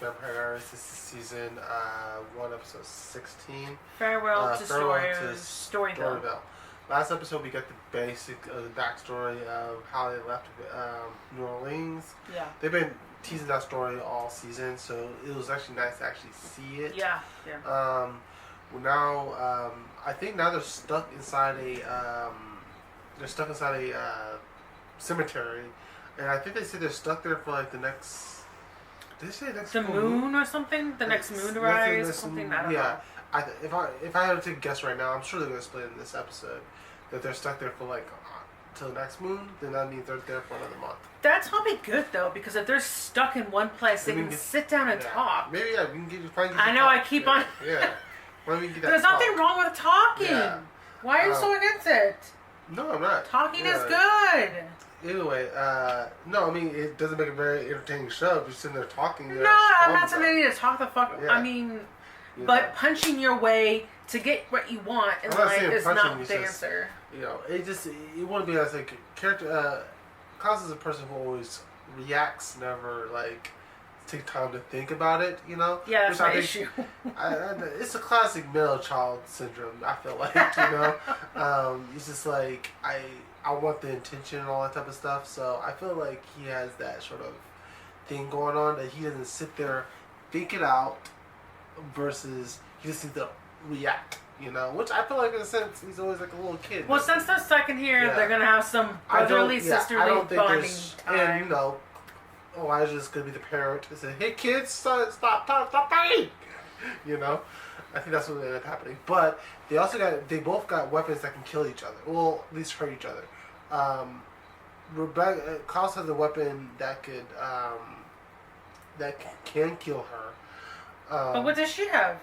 Vampire Diaries. This is season 1, episode 16. Farewell to Storyville. Last episode, we got the basic the backstory of how they left New Orleans. Yeah. They've been teasing that story all season, so it was actually nice to actually see it. Yeah. Well, now, I think now they're stuck inside a cemetery, and I think they said they're stuck there for like the next. Did they say next? The moon or something? The next moon to rise or something? I don't know. If I had to take a guess right now, I'm sure they're going to explain in this episode that they're stuck there for like till next moon. Then that means they're there for another month. That's probably good though, because if they're stuck in one place, they can sit down and talk. Maybe we can get. I know. I keep on. Yeah. Maybe we can get There's nothing wrong with talking. Yeah. Why are you so against it? No, I'm not. Talking is good. Anyway, no, I mean, it doesn't make a very entertaining show if you're sitting there talking. No, I'm not saying you to talk the fuck. Yeah. I mean, but punching your way to get what you want in life is not the answer. You know, it wouldn't be as a character. Klaus is a person who always reacts, never like take time to think about it. You know. Yeah, that's my issue. It's a classic middle child syndrome. I feel like it's just like I want the intention and all that type of stuff. So I feel like he has that sort of thing going on that he doesn't sit there, think it out, versus he just needs to react. You know, which I feel like in a sense he's always like a little kid. Well, since they're second here, they're gonna have some brotherly, sisterly bonding time. And you know, Elijah's gonna be the parent and say, "Hey kids, stop fighting." You know, I think that's what ended up happening. But they both got weapons that can kill each other. Well, at least hurt each other. Rebecca, Klaus has a weapon that can kill her. But what does she have?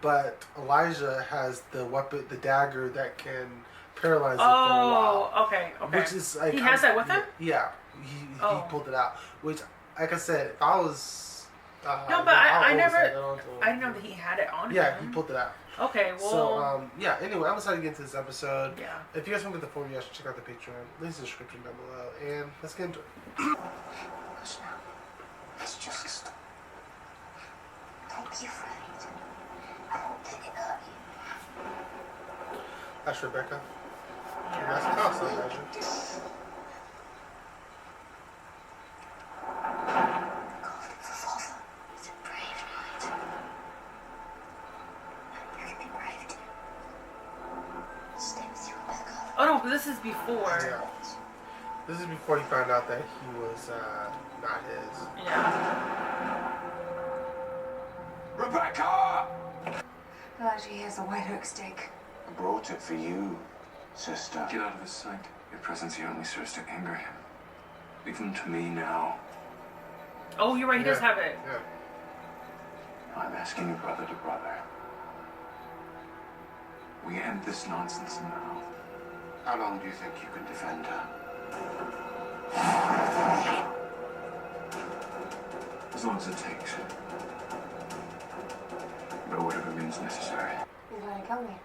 But Elijah has the weapon, the dagger that can paralyze her for a while. Oh, okay. Which is like, he has that with him? Yeah, he pulled it out. Which, like I said, if I was no, but I didn't know that he had it on him. Yeah, he pulled it out. Okay, well. So yeah. Anyway, I'm excited to get into this episode. Yeah. If you guys want to get the form, you guys should check out the Patreon. Links in the description down below, and let's get into it. Listen, it's just. Don't be afraid. I won't let it hurt you. That's Rebecca. Yeah. That's the house, I imagine. Carved for Father. It's a brave night. You can be brave too. Stay with you, Rebecca. Oh no, but this is before. Yeah. This is before he found out that he was not his. Yeah. Rebecca! Elijah, here's a white oak steak. I brought it for you, sister. Get out of his sight. Your presence here only serves to anger him. Leave him to me now. Oh, you're right. He does have it. Yeah. I'm asking you brother to brother. We end this nonsense now. How long do you think you can defend her? As long as it takes. By whatever means necessary. You're going to kill me.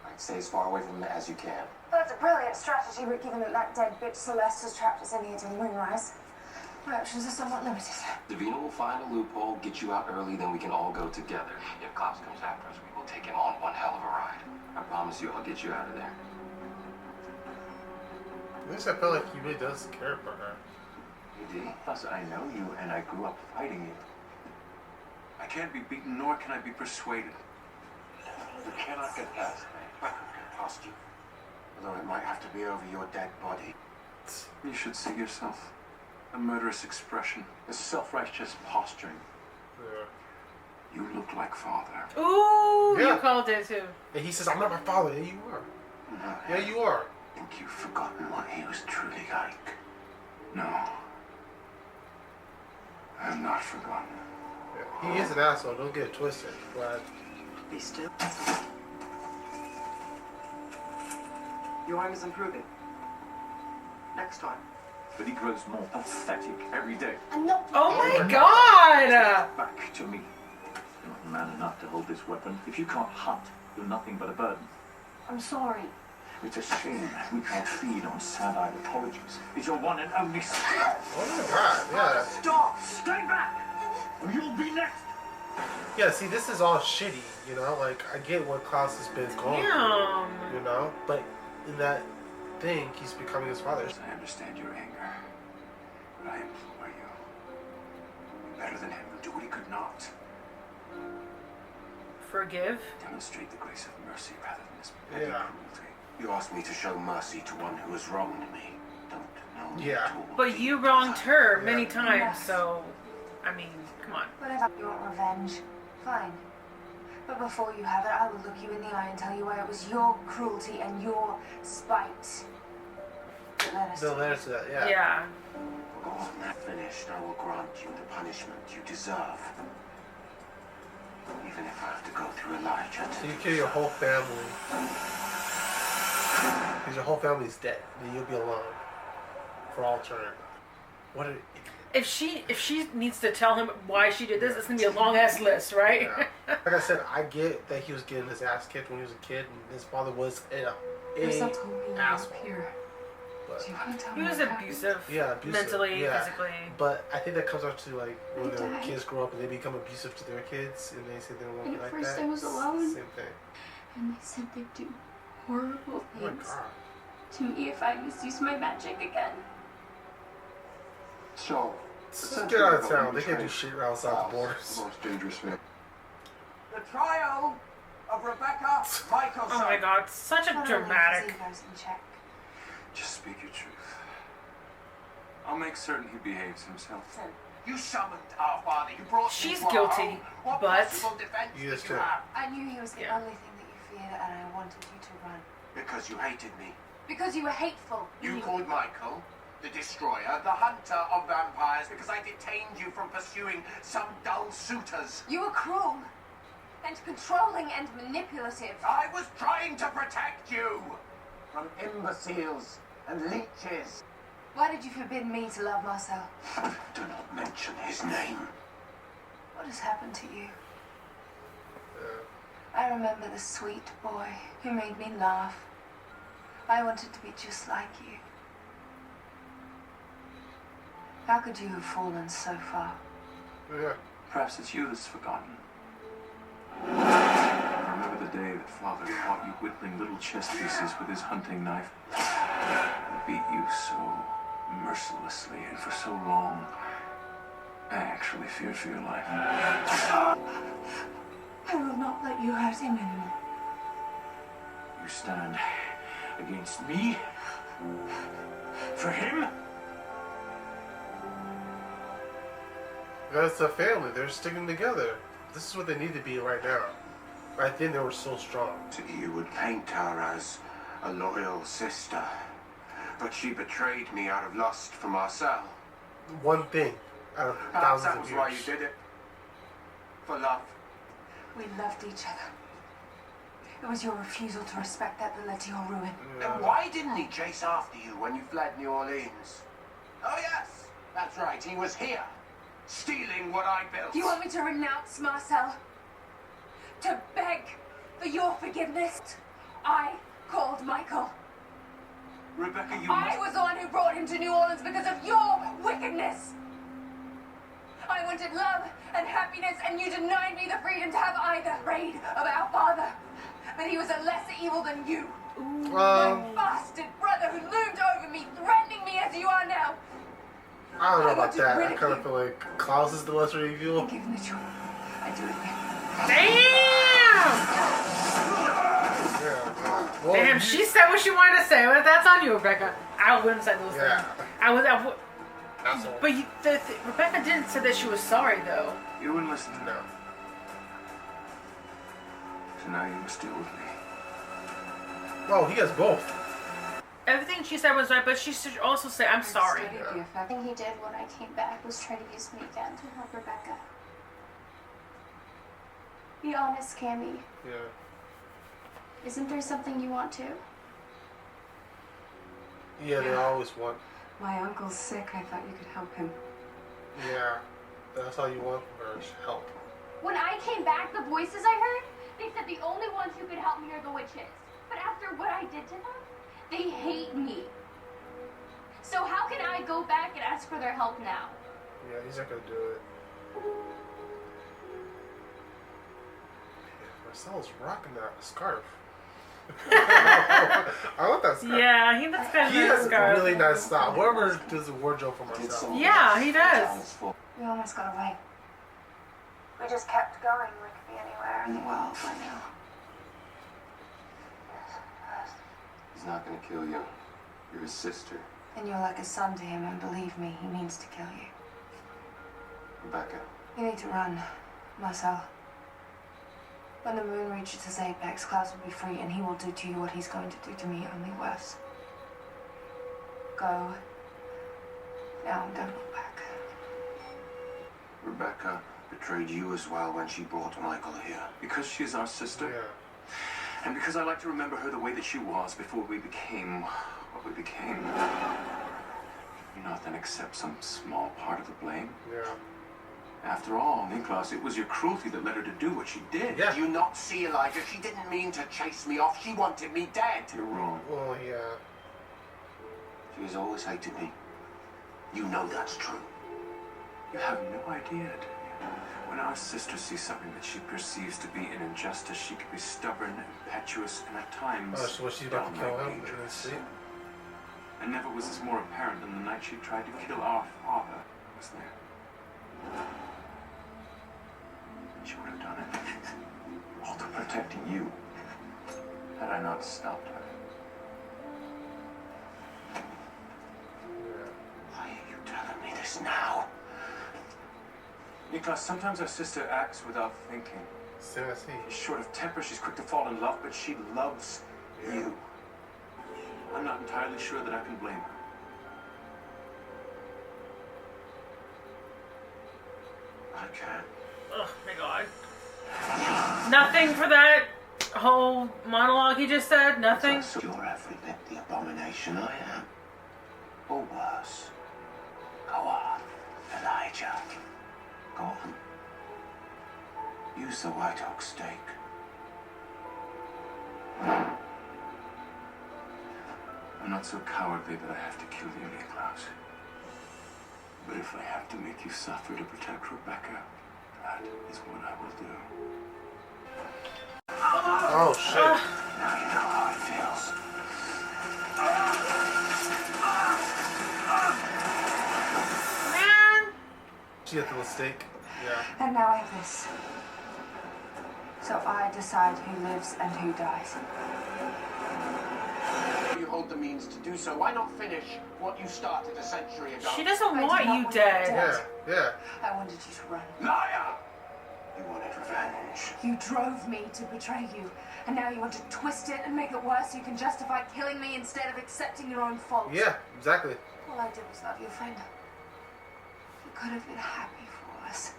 I'd stay as far away from it as you can. Well, that's a brilliant strategy, but given that dead bitch Celeste has trapped us in here till moonrise, my options are somewhat limited. Davina will find a loophole, get you out early, then we can all go together. If Klaus comes after us, we will take him on one hell of a ride. I promise you, I'll get you out of there. At least I feel like he really does care for her. You do? Plus, I know you, and I grew up fighting you. I can't be beaten, nor can I be persuaded. You cannot get past me. I could get past you. Although it might have to be over your dead body. You should see yourself. A murderous expression. A self-righteous posturing. Yeah. You look like father. Ooh, Yeah. you called it too. And he says, "I'm not my father." Yeah, you are. No, Yeah, you are. I think you've forgotten what he was truly like. No. I have not forgotten. Yeah. He is an asshole. Don't get it twisted. But Be still. Your arm is improving. Next time. But he grows more pathetic every day. I'm not. Oh my God! Back to me. You're not man enough to hold this weapon. If you can't hunt, you're nothing but a burden. I'm sorry. It's a shame we can't feed on sad-eyed apologies. It's your one and only son. oh my God, yeah. Stop! Stay back! You'll be next. Yeah, see, this is all shitty, you know? Like, I get what Klaus has been going through, you know? But in that thing, he's becoming his father. I understand your anger, but I implore you. Be better than him and do what he could not. Forgive? Demonstrate the grace of mercy rather than this Yeah. petty cruelty. You asked me to show mercy to one who has wronged me. Don't know me Yeah. at all. But you wronged her many times, so... I mean, come on. Whatever you want revenge, fine. But before you have it, I will look you in the eye and tell you why it was your cruelty and your spite that led us They'll to answer that, yeah. Yeah. When that finished, I will grant you the punishment you deserve. Even if I have to go through Elijah. So you kill your whole family. Because your whole family's dead. Then you'll be alone. For all time. What a... If she needs to tell him why she did this, it's gonna be a long ass list, right? Yeah. Like I said, I get that he was getting his ass kicked when he was a kid, and his father was an asshole. But, He was abusive. Yeah, abusive. Mentally, yeah. physically. But I think that comes out to like when their kids grow up and they become abusive to their kids, and they say they don't want to be like first that. I was alone. Same thing. And they said they'd do horrible Oh my things god. to me if I misused my magic again. So, Let's just get out of town. They can't do shit outside the borders. Most dangerous man. The trial of Rebecca Michelson. Oh my god, such a dramatic. Just speak your truth. I'll make certain he behaves himself. You summoned our father. You brought him She's to our guilty, home. What but- possible defense He is did you too. have? I knew he was the Yeah. only thing that you feared, and I wanted you to run. Because you hated me. Because you were hateful. You called Michael the destroyer, the hunter of vampires, because I detained you from pursuing some dull suitors. You were cruel and controlling and manipulative. I was trying to protect you from imbeciles and leeches. Why did you forbid me to love Marcel? Do not mention his name. What has happened to you? I remember the sweet boy who made me laugh. I wanted to be just like you. How could you have fallen so far? Yeah. Perhaps it's you that's forgotten. Remember the day that Father caught you whittling little chess pieces with his hunting knife? And beat you so mercilessly and for so long. I actually feared for your life. I will not let you hurt him anymore. You stand against me? For him? That's a family. They're sticking together. This is what they need to be right now. Right then, they were so strong. You would paint her as a loyal sister. But she betrayed me out of lust for Marcel. One thing out of Perhaps thousands that of was years. why you did it. For love. We loved each other. It was your refusal to respect that led to your ruin. Then why didn't he chase after you when you fled New Orleans? Oh yes, that's right, he was here. Stealing what I built. You want me to renounce Marcel? To beg for your forgiveness? I called Michael. Rebecca, you I was the one who brought him to New Orleans because of your wickedness. I wanted love and happiness, and you denied me the freedom to have either. Afraid of our father, but he was a lesser evil than you. My bastard brother who loomed over me, threatening me as you are now. I don't know I about want to that. I ridicule. kind of feel like Klaus is the lesser evil. Given the choice, I do it again. Damn! Yeah. Well, Damn, she said what she wanted to say. Well, that's on you, Rebecca. I wouldn't say those Yeah. things. I would. Asshole. But Rebecca didn't say that she was sorry, though. You wouldn't listen to me. No. So now you must deal with me. Oh, he has both. Everything she said was right, but she should also say, I'm sorry. The thing he did when I came back was try to use me again to help Rebecca. Be honest, Cammy. Yeah. Isn't there something you want to? Yeah, they always want. My uncle's sick. I thought you could help him. Yeah. That's all you want from her is help. When I came back, the voices I heard, they said the only ones who could help me are the witches. But after what I did to them, they hate me. So how can I go back and ask for their help now? Yeah, he's not gonna do it. Marcel's rocking that scarf. I love that scarf. Yeah, he looks good in that scarf. He has a really nice style. Whoever does the wardrobe for Marcel. Yeah, he does. We almost got away. We just kept going. We could be anywhere in the world right now. He's not gonna kill you. You're his sister. And you're like a son to him, and believe me, he means to kill you. Rebecca. You need to run, Marcel. When the moon reaches its apex, Klaus will be free, and he will do to you what he's going to do to me, only worse. Go. Now and don't look back. Rebecca betrayed you as well when she brought Michael here. Because she is our sister. Yeah. And because I like to remember her the way that she was before we became what we became. You not then accept some small part of the blame? Yeah. After all, Niklas, it was your cruelty that led her to do what she did. Yeah. Did you not see, Elijah? She didn't mean to chase me off. She wanted me dead. You're wrong. Well, yeah. She has always hated me. You know that's true. You have no idea, do you? When our sister sees something that she perceives to be an injustice, she can be stubborn, impetuous, and at times Oh, so she's about to kill downright him in his dangerous. sleep? And never was this more apparent than the night she tried to kill our father. Was there? She would have done it, all to protect you, had I not stopped her. Why are you telling me this now? Niklas, sometimes our sister acts without thinking. Same as he. She's short of temper, she's quick to fall in love, but she loves you. I'm not entirely sure that I can blame her. I can. Oh my god. Nothing for that whole monologue he just said? Nothing? You're every bit the abomination I am. Or worse. Go on, Elijah. Go on. Use the white oak stake. I'm not so cowardly that I have to kill you, Niklas. But if I have to make you suffer to protect Rebecca, that is what I will do. Oh, shit. Now you know how it feels. Man! She had the mistake. Yeah. And now I have this. So I decide who lives and who dies. You hold the means to do so. Why not finish what you started a century ago? She doesn't I want did not you want dead. you Yeah. Yeah. I wanted you to run. Liar! You wanted revenge. You drove me to betray you, and now you want to twist it and make it worse so you can justify killing me instead of accepting your own fault. Yeah, exactly. All I did was love you, friend. You could have been happy for us.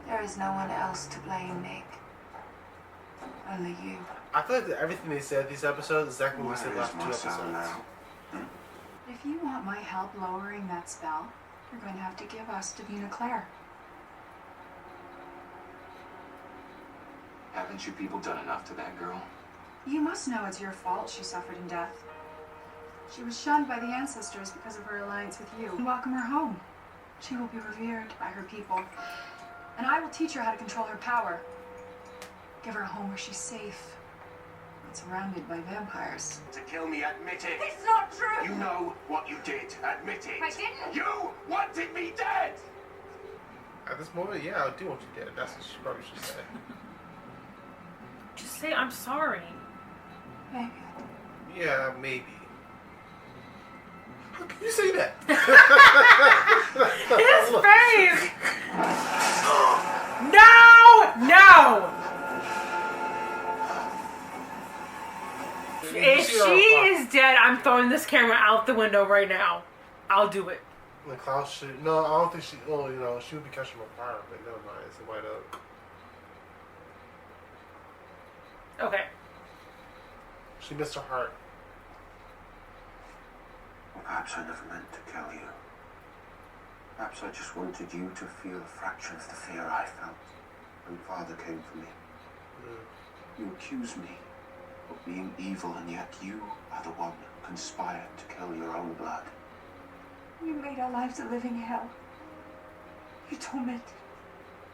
There is no one else to blame, Nick. Only you. I feel like that everything they said these episodes is exactly what we said Where is last two Marcel episodes. now? If you want my help lowering that spell, you're going to have to give us Davina Claire. Haven't you people done enough to that girl? You must know it's your fault she suffered in death. She was shunned by the ancestors because of her alliance with you. Welcome her home. She will be revered by her people. And I will teach her how to control her power. Give her a home where she's safe. Not surrounded by vampires. To kill me, admit it. It's not true! You know what you did. Admit it. I didn't. You wanted me dead! At this moment, yeah, I do want you dead. That's what she probably should say. Just say I'm sorry. Maybe. Yeah, maybe. How can you say that? His face! No! No! If she is dead, I'm throwing this camera out the window right now. I'll do it. The Klaus should. No, I don't think she. Oh, you know, she would be catching on fire, but never mind. It's a white oak. Okay. She missed her heart. Or perhaps I never meant to kill you. Perhaps I just wanted you to feel a fraction of the fear I felt when Father came for me. You accuse me of being evil, and yet you are the one who conspired to kill your own blood. You made our lives a living hell. You tormented.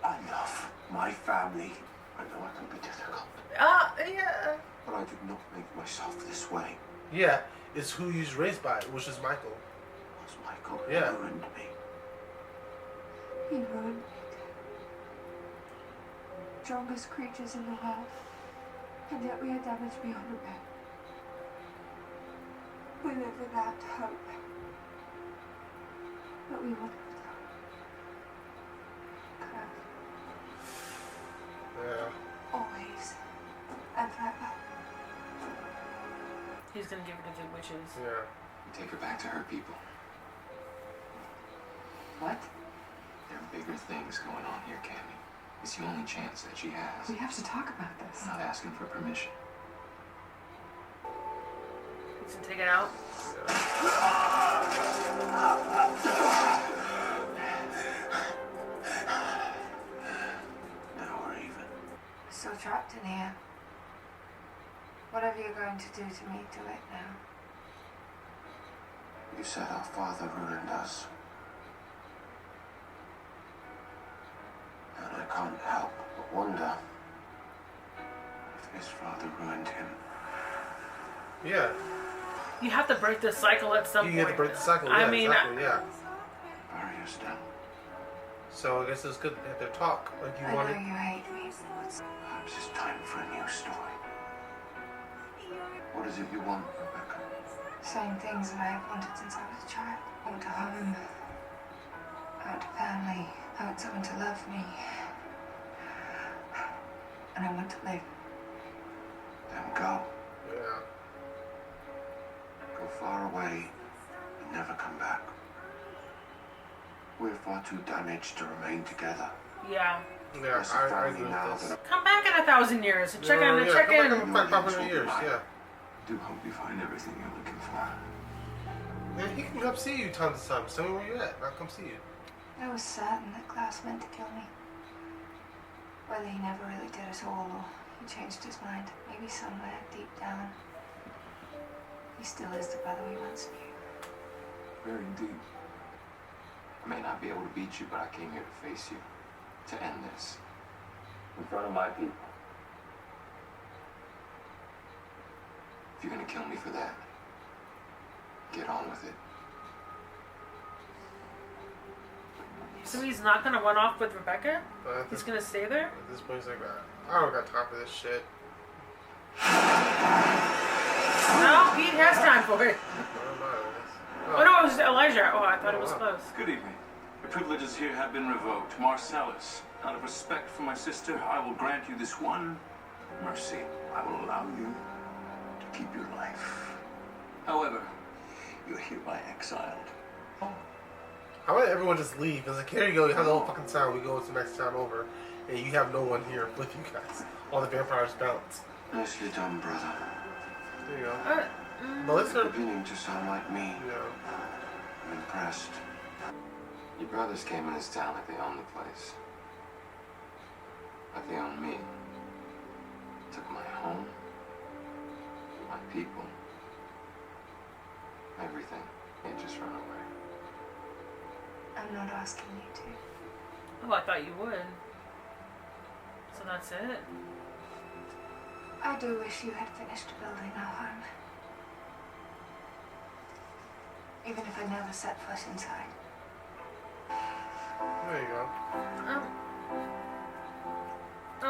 Enough. My family I know I can be difficult. Yeah. But I did not make myself this way. Yeah, it's who he's raised by, which is Michael. It was Michael who Yeah. ruined me. He ruined me. Strongest creatures in the world. And yet we are damaged beyond repair. We live without hope. But we will live without. Yeah. Always. And forever. He's gonna give her to the witches. Yeah. Take her back to her people. What? There are bigger things going on here, Cammy. It's the only chance that she has. We have to talk about this. I'm not asking for permission. He's gonna take it out. Now we're even. Still trapped in here. Whatever you're going to do to me, do it now. You said our father ruined us. And I can't help but wonder if his father ruined him. Yeah. You have to break the cycle at some point. You have to break the cycle. I Yeah, mean, exactly, yeah. Barriers down. So I guess it's good to have their talk like you I know wanted. you hate me, but what's... Perhaps it's time for a new story. What is it you want, Rebecca? Same things that I have wanted since I was a child. I want a home. I want a family. I want someone to love me. And I want to live. Then go. Yeah. Go far away and never come back. We're far too damaged to remain together. Yeah. Yeah, Less a I family agree now with this. than Come back in 1,000 years and check Yeah, in. yeah, Check come in. back in 500 years, yeah. I do hope you find everything you're looking for. Man, he can come see you tons of times. Tell me where you're at. I'll come see you. I was certain that Klaus meant to kill me. Whether he never really did at all, or he changed his mind. Maybe somewhere deep down, he still is the brother we once knew. Very deep. I may not be able to beat you, but I came here to face you. To end this. In front of my people. If you're gonna kill me for that, get on with it. So he's not gonna run off with Rebecca? But He's gonna stay there? at this point, he's like, I don't got time for this shit. No, Pete has time for it. I don't know. Oh no, it was Elijah. Oh, I thought it was wow. close. Good evening. The privileges here have been revoked. Marcellus, out of respect for my sister, I will grant you this one mercy. I will allow you to keep your life. However, you're hereby exiled. How about everyone just leave? It's like, here you go, you have the whole fucking town. We go to the next town over, and you have no one here with you guys. All the vampires bounce. Nicely done, brother. There you go. Melissa, You're beginning to sound like me. yeah. I'm impressed. Your brothers came in this town like they owned the place. Like they owned me. Took my home, my people, everything. They just run away. I'm not asking you to. Oh, I thought you would. So that's it? I do wish you had finished building our home. Even if I never set foot inside. There you go.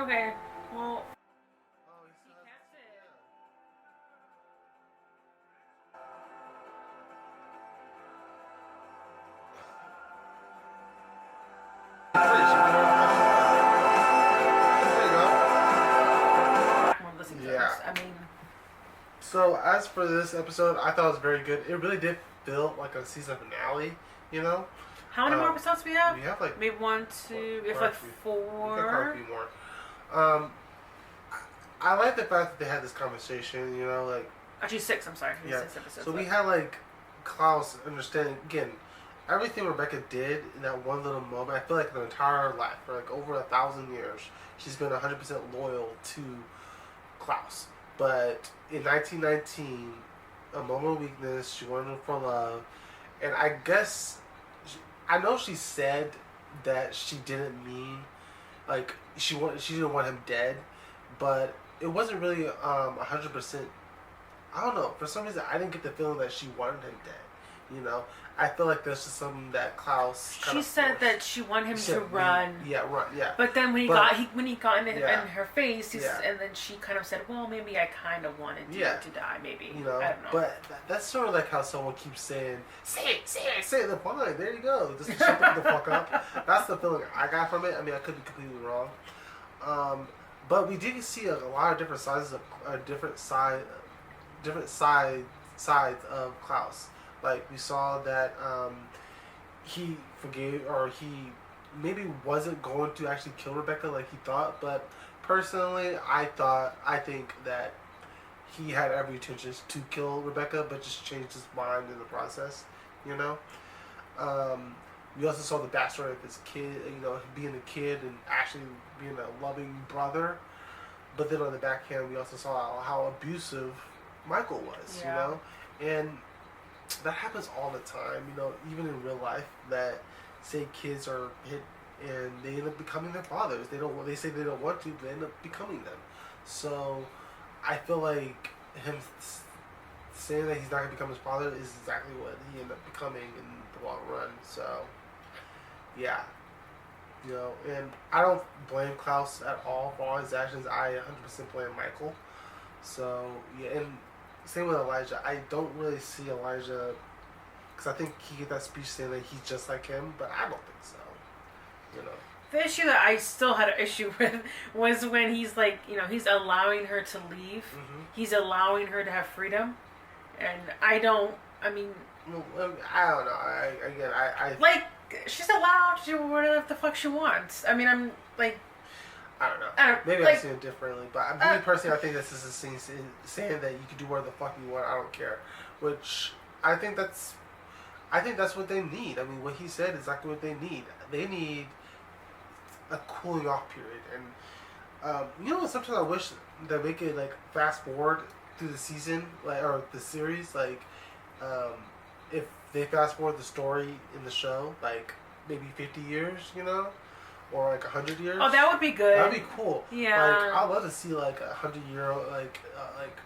Okay. Well. Yeah. I mean, so as for this episode, I thought it was very good. It really did feel like a season finale, you know? how many more episodes we have? We have like Maybe one, two, if quite like a few. four. We got quite a few more. I like the fact that they had this conversation, you know, like Actually, six. I'm sorry. yeah. 6 episodes. So we left. had like Klaus understanding again everything Rebecca did in that one little moment. I feel like her entire life, for like over 1,000 years, she's been 100% loyal to Klaus. But in 1919, a moment of weakness, she wanted him for love, and I guess I know she said that she didn't mean like she didn't want him dead, but it wasn't really 100%. I don't know. For some reason, I didn't get the feeling that she wanted him dead. You know, I feel like there's just something that Klaus. She said that she wanted him to run. Run. Yeah. But then when he got in her face, and then she kind of said, "Well, maybe I kind of wanted you to die, maybe." You know, I don't know. But that's sort of like how someone keeps saying, "Say it." The fine. There you go. Just shut the fuck up. That's the feeling I got from it. I mean, I could be completely wrong. But we did see a lot of different sizes of different sides of Klaus. Like we saw that he forgave, or he maybe wasn't going to actually kill Rebecca like he thought. But personally, I think that he had every intention to kill Rebecca, but just changed his mind in the process. You know. We also saw the backstory of his kid. You know, being a kid and actually being a loving brother. But then on the backhand, we also saw how abusive Michael was. You know, and that happens all the time, you know, even in real life, that say kids are hit and they end up becoming their fathers. They say they don't want to, but they end up becoming them. So I feel like him saying that he's not going to become his father is exactly what he ended up becoming in the long run. So yeah, you know, and I don't blame Klaus at all for all his actions. I 100% blame Michael. So yeah, and same with Elijah. I don't really see Elijah, because I think he gave that speech saying that he's just like him, but I don't think so. You know. The issue that I still had an issue with was when he's like, you know, he's allowing her to leave. Mm-hmm. He's allowing her to have freedom, and I don't. I mean, I don't know. I like, she's allowed to do whatever the fuck she wants. I mean, I'm like. I don't know. Maybe I see it differently, but me personally, I think this is a scene saying that you can do whatever the fuck you want. I don't care, which I think that's what they need. I mean, what he said is exactly what they need. They need a cooling off period, and you know, sometimes I wish that they could like fast forward through the season, like, or the series, like if they fast forward the story in the show, like maybe 50 years, you know. Or like 100 years. Oh, that would be good. That'd be cool. Yeah. Like I'd love to see like 100-year like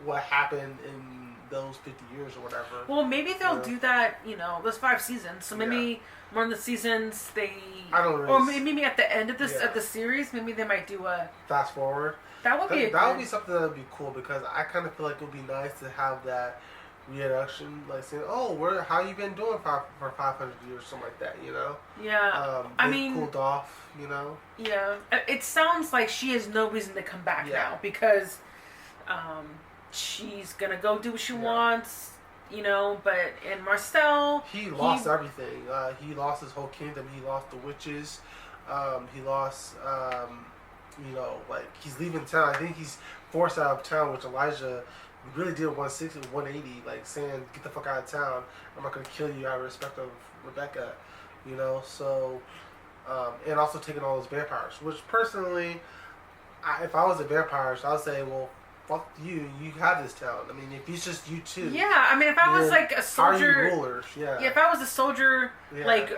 what happened in those 50 years or whatever. Well, maybe they'll do that. You know, there's 5 seasons, so maybe one of the seasons they. I don't really. Or maybe at the end of this of the series, maybe they might do a fast forward. That would be. That would be something that would be cool, because I kind of feel like it would be nice to have that reintroduction, like saying, "Oh, how you been doing for 500 years," something like that, you know? Yeah. I mean, cooled off, you know? Yeah. It sounds like she has no reason to come back now, because she's gonna go do what she wants, you know. But in Marcel, he lost everything. He lost his whole kingdom. He lost the witches. He lost, you know, like he's leaving town. I think he's forced out of town, which Elijah really did 180, like saying, "Get the fuck out of town. I'm not gonna kill you out of respect of Rebecca," you know. So, and also taking all those vampires. Which personally, if I was a vampire, I would say, well, fuck you. You have this town. I mean, if it's just you two. Yeah, I mean, if I was like a soldier, how are you rulers? Yeah. If I was a soldier, like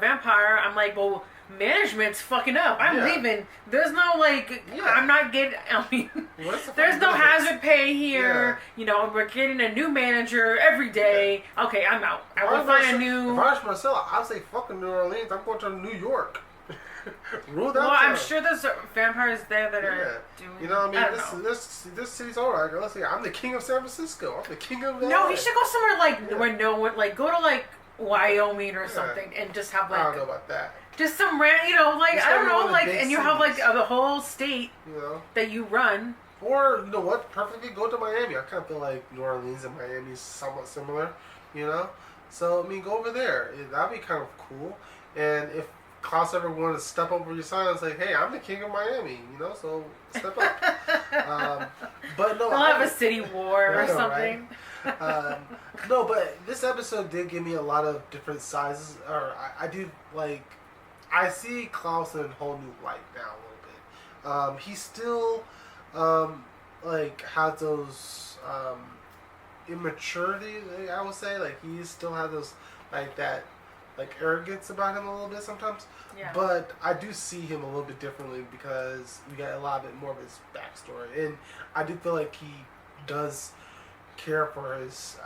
vampire, I'm like, well, management's fucking up. I'm leaving. There's no like, I'm not getting. I mean, there's no hazard pay here. You know, we're getting a new manager every day. Okay, I'm out. I will find a new. If I was Marcel, I'd say fucking New Orleans. I'm going to New York. Rule that. Well, I'm sure there's vampires there that are doing. You know, what I mean, this city's alright. Let's see. I'm the king of San Francisco. I'm the king of. No, he should go somewhere like where no one, like go to like Wyoming or something, and just have like. I don't know about that. Just some you know, like I don't know, like, and you have like the whole state, you know, that you run. Or you know what? Perfectly go to Miami. I kind of feel like New Orleans and Miami is somewhat similar, you know. So I mean, go over there. That'd be kind of cool. And if Klaus ever wanted to step over your sign and say, "Hey, I'm the king of Miami," you know, so step up. But no, they'll have a city war or something. Right? No, but this episode did give me a lot of different sizes. Or I do like. I see Klaus in a whole new light now a little bit. He still like has those immaturity, I would say. Like he still has those like that like arrogance about him a little bit sometimes. Yeah. But I do see him a little bit differently because we got a lot bit more of his backstory, and I do feel like he does care for his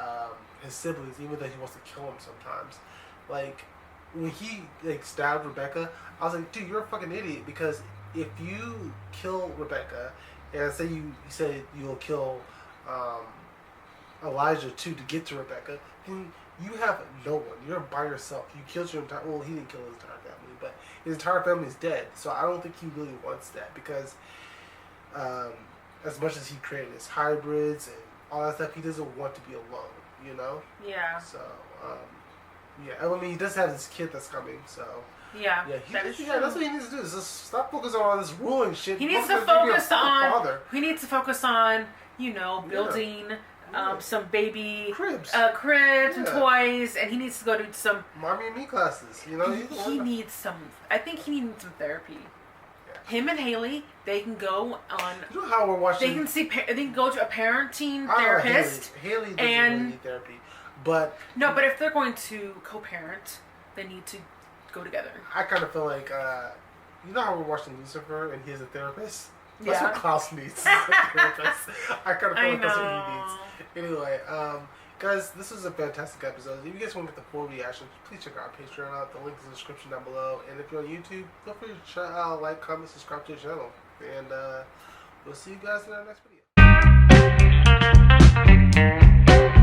siblings, even though he wants to kill them sometimes. Like when he like stabbed Rebecca, I was like, dude, you're a fucking idiot, because if you kill Rebecca and say you said you'll kill Elijah too to get to Rebecca, then you have no one. You're by yourself. You killed your entire. Well, he didn't kill his entire family, but his entire family is dead. So I don't think he really wants that, because as much as he created his hybrids and all that stuff, he doesn't want to be alone. You know. Yeah. So yeah, I mean, he does have this kid that's coming. So yeah, that's what he needs to do. Is just stop focusing on all this ruling shit. He needs to focus on. He needs to focus on, you know, building. Some baby cribs and toys, and he needs to go to some mommy and me classes. You know, he needs some. I think he needs some therapy. Yeah. Him and Haley, they can go on. You know how we're watching? They can see. They can go to a parenting therapist. Haley doesn't really need therapy, but no. But if they're going to co-parent, they need to go together. I kind of feel like you know how we're watching Lucifer, and he's a therapist. That's what Klaus needs. I kind of feel like that's what he needs. Anyway, guys, this was a fantastic episode. If you guys want to get the full reaction, please check out our Patreon out. The link is in the description down below. And if you're on YouTube, feel free to like, comment, subscribe to the channel. And we'll see you guys in our next video.